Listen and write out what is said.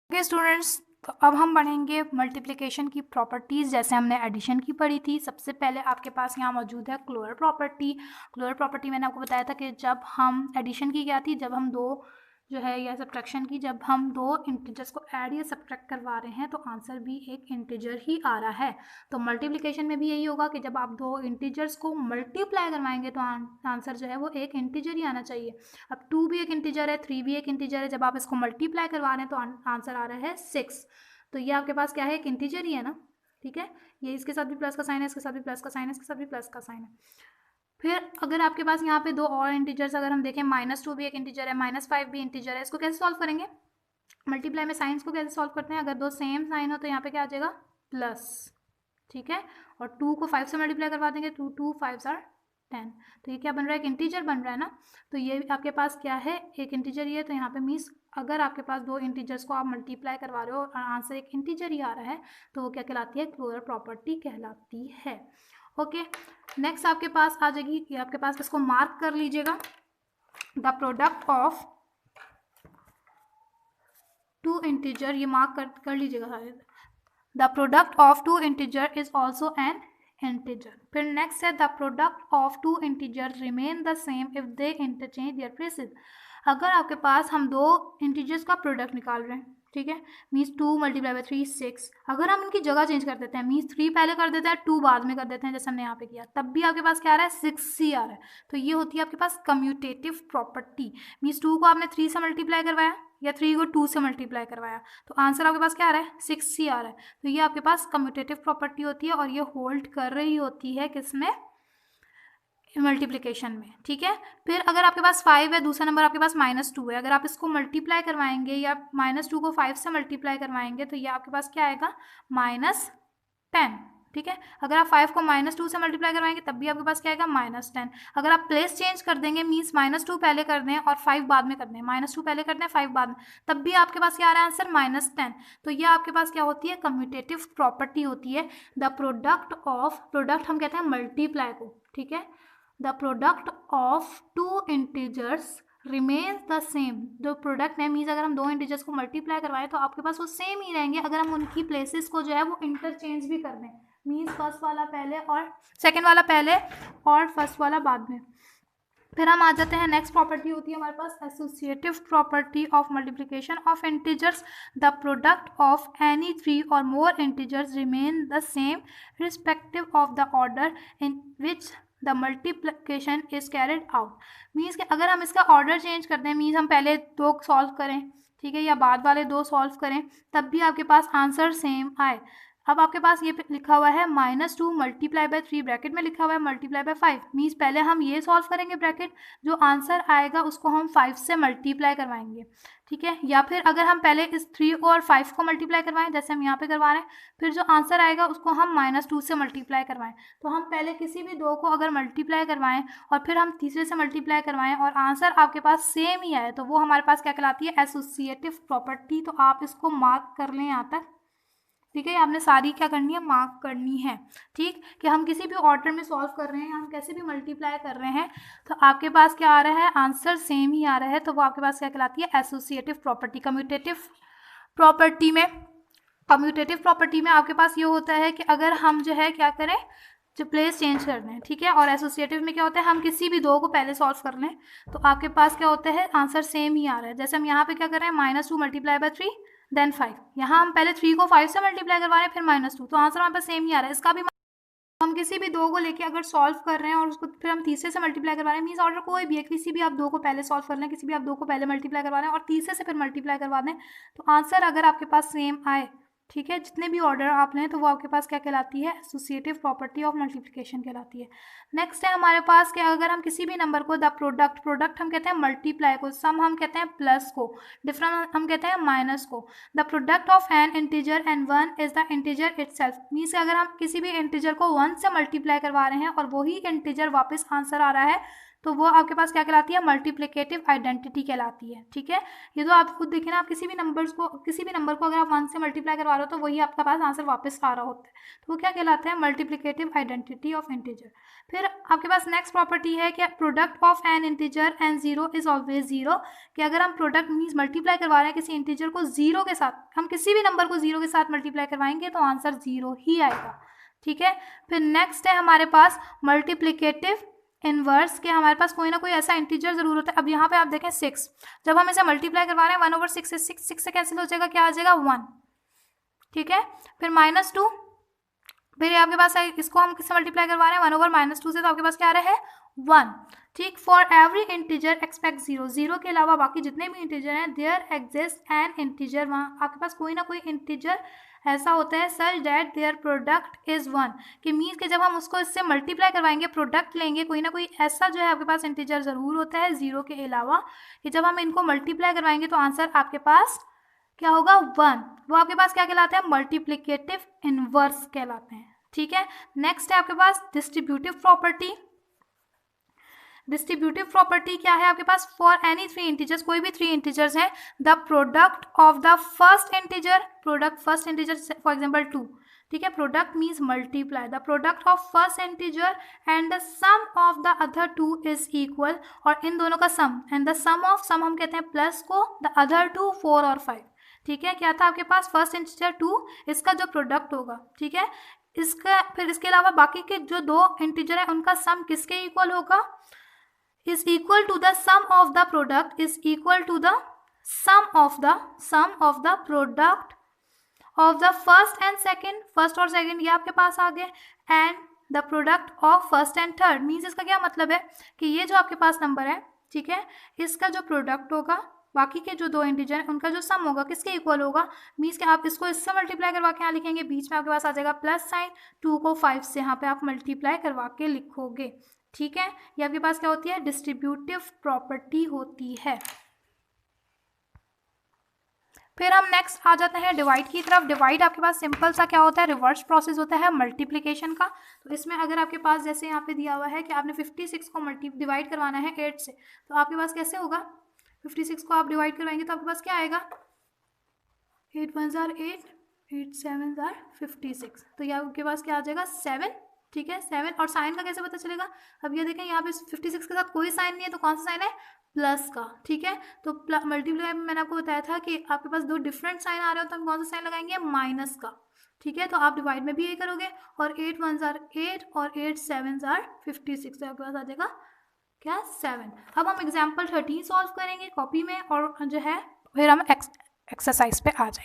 Okay students, तो अब हम पढ़ेंगे मल्टीप्लिकेशन की प्रॉपर्टीज़। जैसे हमने एडिशन की पढ़ी थी, सबसे पहले आपके पास यहाँ मौजूद है क्लोअर प्रॉपर्टी। क्लोअर प्रॉपर्टी मैंने आपको बताया था कि जब हम एडिशन की क्या थी, जब हम दो जो है या सब्ट्रैक्शन की, जब हम दो इंटीजर्स को ऐड या सब्ट्रैक्ट करवा रहे हैं तो आंसर भी एक इंटीजर ही आ रहा है। तो मल्टीप्लिकेशन में भी यही होगा कि जब आप दो इंटीजर्स को मल्टीप्लाई करवाएंगे तो आंसर जो है वो एक इंटीजर ही आना चाहिए। अब 2 भी एक इंटीजर है, 3 भी एक इंटीजर है, जब आप इसको मल्टीप्लाई करवा रहे हैं तो आंसर आ रहा है 6। तो ये आपके पास क्या है, एक इंटीजर ही है ना, ठीक है। ये इसके साथ भी प्लस का साइन है, इसके साथ भी प्लस का साइन है, इसके साथ भी प्लस का साइन है। फिर अगर आपके पास यहाँ पे दो और इंटीजर्स अगर हम देखें, -2 भी एक इंटीजर है, -5 भी इंटीजर है, इसको कैसे सॉल्व करेंगे? मल्टीप्लाई में साइंस को कैसे सॉल्व करते हैं? अगर दो सेम साइन हो तो यहाँ पे क्या आ जाएगा, प्लस, ठीक है। और 2 को 5 से मल्टीप्लाई करवा देंगे, 2 2 5 आर 10। तो ये क्या बन रहा है, एक इंटीजर बन रहा है ना। तो ये आपके पास क्या है, एक इंटीजर ही है। तो यहाँ पे मीन्स अगर आपके पास दो इंटीजर्स को आप मल्टीप्लाई करवा रहे हो और आंसर एक इंटीजर ही आ रहा है तो वो क्या कहलाती है, क्लोअर प्रॉपर्टी कहलाती है। ओके, नेक्स्ट आपके पास आ जाएगी, ये आपके पास इसको मार्क कर लीजिएगा, the product of two integer, ये मार्क कर लीजिएगा। The product of two integer is also an integer. फिर नेक्स्ट है, the product of two integer remain the same if they interchange their places. अगर आपके पास हम दो इंटीजर्स का प्रोडक्ट निकाल रहे हैं, ठीक है, मीन्स 2 मल्टीप्लाई बाई 3 6, अगर हम इनकी जगह चेंज कर देते हैं, मीन्स 3 पहले कर देते हैं, 2 बाद में कर देते हैं, जैसे हमने यहाँ पे किया, तब भी आपके पास क्या आ रहा है, 6 ही आ रहा है। तो ये होती है आपके पास कम्यूटेटिव प्रॉपर्टी। मीन्स 2 को आपने 3 से मल्टीप्लाई करवाया या 3 को 2 से मल्टीप्लाई करवाया तो आंसर आपके पास क्या आ रहा है, 6 ही आ रहा है। तो ये आपके पास कम्यूटेटिव प्रॉपर्टी होती है और ये होल्ड कर रही होती है किसमें, मल्टीप्लिकेशन में, ठीक है। फिर अगर आपके पास 5 है, दूसरा नंबर आपके पास -2 है, अगर आप इसको मल्टीप्लाई करवाएंगे या -2 को 5 से मल्टीप्लाई करवाएंगे तो ये आपके पास क्या आएगा, -10, ठीक है। अगर आप 5 को -2 से मल्टीप्लाई करवाएंगे तब भी आपके पास क्या आएगा, -10। अगर आप प्लेस चेंज कर देंगे, मीन्स -2 पहले कर दें और 5 बाद में कर दें, -2 पहले कर दें 5 बाद में, तब भी आपके पास क्या आ रहा है आंसर, -10। तो ये आपके पास क्या होती है, कम्यूटेटिव प्रॉपर्टी होती है। द प्रोडक्ट ऑफ, प्रोडक्ट हम कहते हैं मल्टीप्लाई को, ठीक है। The product of two integers remains the same. जो प्रोडक्ट है, मीन्स अगर हम दो इंटीजर्स को मल्टीप्लाई करवाएं तो आपके पास वो सेम ही रहेंगे अगर हम उनकी प्लेसेस को जो है वो इंटरचेंज भी कर दें, मीन्स फर्स्ट वाला पहले और सेकेंड वाला पहले और फर्स्ट वाला बाद में। फिर हम आ जाते हैं, नेक्स्ट प्रॉपर्टी होती है हमारे पास associative property of multiplication of integers. The product of any 3 और more integers remain the same respective of the order in which the multiplication is carried out. Means कि अगर हम इसका ऑर्डर चेंज करते हैं, मीन्स हम पहले दो सॉल्व करें, ठीक है, या बाद वाले दो सॉल्व करें, तब भी आपके पास आंसर सेम आए। अब आपके पास ये लिखा हुआ है -2 मल्टीप्लाई बाय 3, ब्रैकेट में लिखा हुआ है मल्टीप्लाई बाय 5, मीन्स पहले हम ये सॉल्व करेंगे ब्रैकेट, जो आंसर आएगा उसको हम 5 से मल्टीप्लाई करवाएंगे, ठीक है। या फिर अगर हम पहले इस 3 और 5 को मल्टीप्लाई करवाएं, जैसे हम यहाँ पे करवा रहे हैं, फिर जो आंसर आएगा उसको हम -2 से मल्टीप्लाई करवाएं। तो हम पहले किसी भी दो को अगर मल्टीप्लाई करवाएं और फिर हम तीसरे से मल्टीप्लाई करवाएं और आंसर आपके पास सेम ही आए तो वो हमारे पास क्या कहलाती है, एसोसिएटिव प्रॉपर्टी। तो आप इसको मार्क कर लें यहाँ तक, ठीक है। आपने सारी क्या करनी है, मार्क करनी है, ठीक, कि हम किसी भी ऑर्डर में सॉल्व कर रहे हैं, हम कैसे भी मल्टीप्लाई कर रहे हैं तो आपके पास क्या आ रहा है, आंसर सेम ही आ रहा है। तो वो आपके पास क्या कहलाती है, एसोसिएटिव प्रॉपर्टी। कम्यूटेटिव प्रॉपर्टी में, कम्यूटेटिव प्रॉपर्टी में आपके पास ये होता है कि अगर हम जो है क्या करें, जो प्लेस चेंज कर रहे हैं, ठीक है। और एसोसिएटिव में क्या होता है, हम किसी भी दो को पहले सॉल्व कर लें तो आपके पास क्या होता है, आंसर सेम ही आ रहा है। जैसे हम यहाँ पे क्या कर रहे हैं, -2 मल्टीप्लाई बाय 3 देन 5, यहाँ हम पहले 3 को 5 से मल्टीप्लाई करवा रहे हैं फिर -2, तो आंसर हमारे पास सेम ही आ रहा है। इसका भी हम किसी भी दो को लेके अगर सॉल्व कर रहे हैं और उसको फिर हम तीसरे से मल्टीप्लाई करवा रहे हैं, मीन्स ऑर्डर कोई भी है, किसी भी आप दो को पहले सॉल्व कर लें, किसी भी आप दो को पहले मल्टीप्लाई करवा रहे हैं और तीसरे से फिर मल्टीप्लाई करवा दें, तो आंसर अगर आपके पास सेम आए, ठीक है, जितने भी ऑर्डर आप लें, तो वो आपके पास क्या कहलाती है, एसोसिएटिव प्रॉपर्टी ऑफ मल्टीप्लिकेशन कहलाती है। नेक्स्ट है हमारे पास कि अगर हम किसी भी नंबर को, द प्रोडक्ट, प्रोडक्ट हम कहते हैं मल्टीप्लाई को, सम हम कहते हैं प्लस को, डिफरेंस हम कहते हैं माइनस को। The product of N integer and 1 is the integer itself. Means अगर हम किसी भी इंटीजर को 1 से मल्टीप्लाई करवा रहे हैं और वही इंटीजर वापस आंसर आ रहा है तो वो आपके पास क्या कहलाती है, मल्टीप्लिकेटिव आइडेंटिटी कहलाती है। ठीक है, ये तो आप खुद देखें ना, आप किसी भी नंबर को अगर आप 1 से मल्टीप्लाई करवा रहे हो तो वही आपका पास आंसर वापस आ रहा होता है, तो वो क्या कहलाता है, मल्टीप्लिकेटिव आइडेंटिटी ऑफ इंटीजर। फिर आपके पास नेक्स्ट प्रॉपर्टी है कि product of N integer and zero is always zero, कि अगर हम प्रोडक्ट मीन्स मल्टीप्लाई करवा रहे हैं किसी इंटीजर को जीरो के साथ, हम किसी भी नंबर को जीरो के साथ मल्टीप्लाई करवाएंगे तो आंसर जीरो ही आएगा। ठीक है, फिर नेक्स्ट है हमारे पास मल्टीप्लिकेटिव इनवर्स, के हमारे पास कोई ना कोई ऐसा इंटीजर जरूर होता है। अब यहाँ पे आप देखें 6, जब हम इसे मल्टीप्लाई करवा रहे हैं 1/6 से 6 से कैंसिल हो जाएगा, क्या आ जाएगा 1। ठीक है, फिर -2, फिर आपके पास इसको हम किससे मल्टीप्लाई करवा रहे हैं 1/-2 से, तो आपके पास क्या आ रहा है 1। ठीक, फॉर एवरी इंटीजर एक्सपेक्ट 0, 0 के अलावा बाकी जितने भी इंटीजर हैं देयर एग्जिस्ट एन इंटीजर, वहाँ आपके पास कोई ना कोई इंटीजर ऐसा होता है such that their product is 1, कि मीन्स कि जब हम उसको इससे मल्टीप्लाई करवाएंगे प्रोडक्ट लेंगे, कोई ना कोई ऐसा जो है आपके पास इंटीजर ज़रूर होता है 0 के अलावा, कि जब हम इनको मल्टीप्लाई करवाएंगे तो आंसर आपके पास क्या होगा 1। वो आपके पास क्या कहलाते हैं, मल्टीप्लिकेटिव इनवर्स कहलाते हैं। ठीक है, नेक्स्ट है आपके पास डिस्ट्रीब्यूटिव प्रॉपर्टी। डिस्ट्रीब्यूटिव प्रॉपर्टी क्या है आपके पास, फॉर एनी 3 इंटीजर्स, कोई भी 3 इंटीजर्स हैं, the product of the first integer, product first integer for example 2, ठीक है, product means multiply, the product of first integer and the sum of the other 2 is equal, और इन दोनों का sum, and the sum of, sum हम कहते हैं plus को, द अदर 2 4 और 5। ठीक है, क्या था आपके पास फर्स्ट इंटीजर 2, इसका जो प्रोडक्ट होगा, ठीक है, इसका, फिर इसके अलावा बाकी के जो 2 इंटीजर है उनका सम किसके इक्वल होगा, is equal to the sum of the product is equal to the sum of the product of the first and second, first और सेकंड ये आपके पास आ गए, and the product of first and third. Means इसका क्या मतलब है कि ये जो आपके पास नंबर है, ठीक है, इसका जो प्रोडक्ट होगा, बाकी के जो 2 इंटीजर हैं उनका जो सम होगा किसके इक्वल होगा, मीन्स कि आप इसको इससे मल्टीप्लाई करवा के यहाँ लिखेंगे, बीच में आपके पास आ जाएगा प्लस साइन, 2 को 5 से यहाँ पे आप मल्टीप्लाई करवा के लिखोगे। ठीक है, ये आपके पास क्या होती है, डिस्ट्रीब्यूटिव प्रॉपर्टी होती है। फिर हम नेक्स्ट आ जाते हैं डिवाइड की तरफ। डिवाइड आपके पास सिंपल सा क्या होता है, रिवर्स प्रोसेस होता है मल्टीप्लिकेशन का। तो इसमें अगर आपके पास जैसे यहाँ पे दिया हुआ है कि आपने 56 को डिवाइड करवाना है 8 से, तो आपके पास कैसे होगा, 56 को आप डिवाइड करवाएंगे तो आपके पास क्या आएगा, 8 1 जार 8, 8 7 जार 56, तो ये आपके पास क्या आ जाएगा 7। ठीक है, 7, और साइन का कैसे पता चलेगा, अब ये देखें यहाँ पे 56 के साथ कोई साइन नहीं है, तो कौन सा साइन है, प्लस का। ठीक है, तो मल्टीप्लाई में मैंने आपको बताया था कि आपके पास 2 डिफरेंट साइन आ रहे हो तो हम कौन सा साइन लगाएंगे, माइनस का। ठीक है, तो आप डिवाइड में भी यही करोगे, और 8 1 जार 8 और 8 7 जार 56, तो आपके पास आ जाएगा क्या 7। अब हम एग्जाम्पल 13 सॉल्व करेंगे कॉपी में, और जो है फिर हम एक्सरसाइज पे आ जाएंगे।